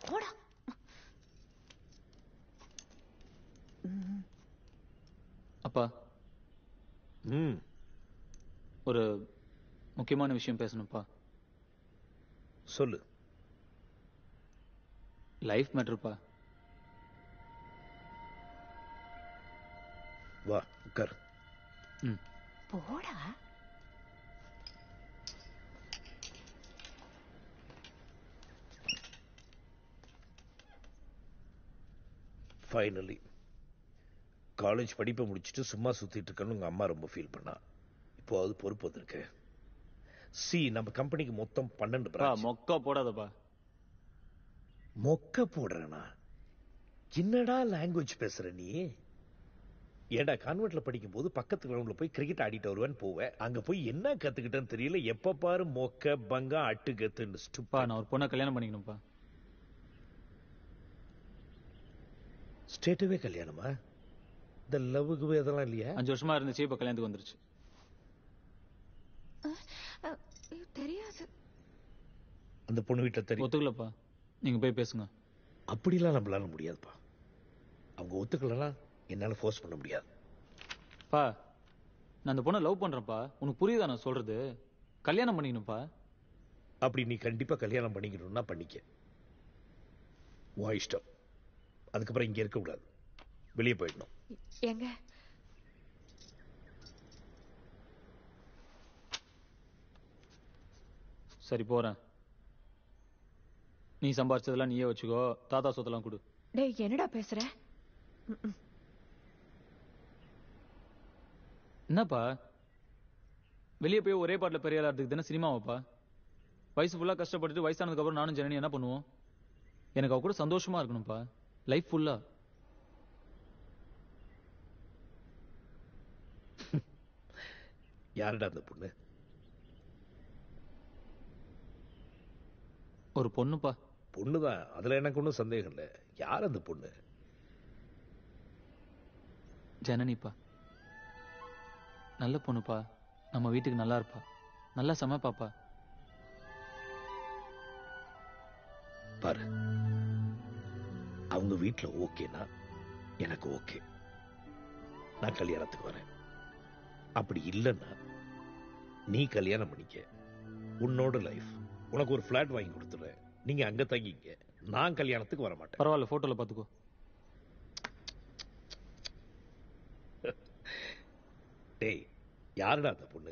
போடா. அப்பா ஒரு முக்கியமான விஷயம் பேசணும்ப்பா. சொல்லு. லைஃப் மேட்டர்ப்பா. வா உட்கார். போடா. ஃபைனலி காலேஜ் படிப்பை முடிச்சுட்டு சும்மா சுத்திட்டு இருக்கன்னு உங்க அம்மா ரொம்ப ஃபீல் பண்ணா. இப்போ அது பொறுப்பு வந்திருக்கு. நம்ம கம்பெனிக்கு மொத்தம் 12 பிரான்ச். மொக்கா போடாதப்பா. மொக்க போடுறேனா? என்னடா லாங்குவேஜ் பேசுற நீ? ஏடா கான்வென்ட்ல படிக்கும் போது பக்கத்து கிரவுண்ட்ல போய் கிரிக்கெட் ஆடிட்டு வருவேன்னு போவேன். அங்க போய் என்ன கத்துக்கிட்டேன்னு தெரியல. எப்ப பாரு மொக்க பங்கா அட்டு கத்துன்னு. நான் ஒரு பொண்ணை கல்யாணம் பண்ணிக்கணும்ப்பா. ஸ்டேட்டவே கல்யாணமா? இந்த லவ்வுக்கு அதெல்லாம் இல்லையா? 5 வருஷமா இருந்துச்சு, இப்ப கல்யாணத்துக்கு வந்துருச்சு. தெரியாது. அந்த பொண்ணு வீட்டுல தெரியும். ஒத்துக்கலப்பா. நீங்க போய் பேசுங்க. அப்படிலாம் நம்மளால முடியாதுப்பா. அவங்க ஒத்துக்கலன்னா என்னால ஃபோர்ஸ் பண்ண முடியாது. பா, நான் அந்த பொண்ணை லவ் பண்றேன்ப்பா. உனக்கு புரியுதா நான் சொல்றது? கல்யாணம் பண்ணிக்கணும்ப்பா. அப்படி நீ கண்டிப்பா கல்யாணம் பண்ணிக்கணும்னா பண்ணிக்க. உன் இஷ்டம். அதுக்கப்புறம் இங்க இருக்க கூடாது. வெளியே போயிடணும். எங்க? சரி போறேன். நீ சம்பாரிச்சதெல்லாம் நீயே வச்சுக்கோ. தாத்தா சொத்தெல்லாம் கொடு. டேய் என்னடா பேசுற? என்னப்பா வெளியே போய் ஒரே பாட்டில் பெரிய ஆளாடுறதுக்கு தானே சினிமாவாப்பா? வயசு ஃபுல்லா கஷ்டப்பட்டுட்டு வயசானதுக்கு அப்புறம் நானும் ஜனனி என்ன பண்ணுவோம்? எனக்கு அவ கூட சந்தோஷமா இருக்கணும்ப்பா. லைஃப் ஃபுல்லா. யாருடா அந்த பொண்ணு? ஒரு பொண்ணுப்பா. பொண்ணுதான். அதுல எனக்கு ஒன்றும் சந்தேகம் இல்லை. யார் அந்த பொண்ணு? ஜனனிப்பா. நல்ல பொண்ணுப்பா. நம்ம வீட்டுக்கு நல்லா இருப்பா. நல்லா சமைப்பாப்பா. பாரு, அவங்க வீட்டுல ஓகேனா எனக்கு ஓகே. நான் கல்யாணத்துக்கு வரேன். அப்படி இல்லைன்னா நீ கல்யாணம் பண்ணிக்க. உன்னோட லைஃப். உனக்கு ஒரு பிளாட் வாங்கி கொடுத்துறேன். நீங்க அங்க தங்கிக்க. நான் கல்யாணத்துக்கு வர மாட்டேன். பரவாயில்ல, போட்டோல பாத்துக்கோ. டேய், யாருடா அந்த பொண்ணு?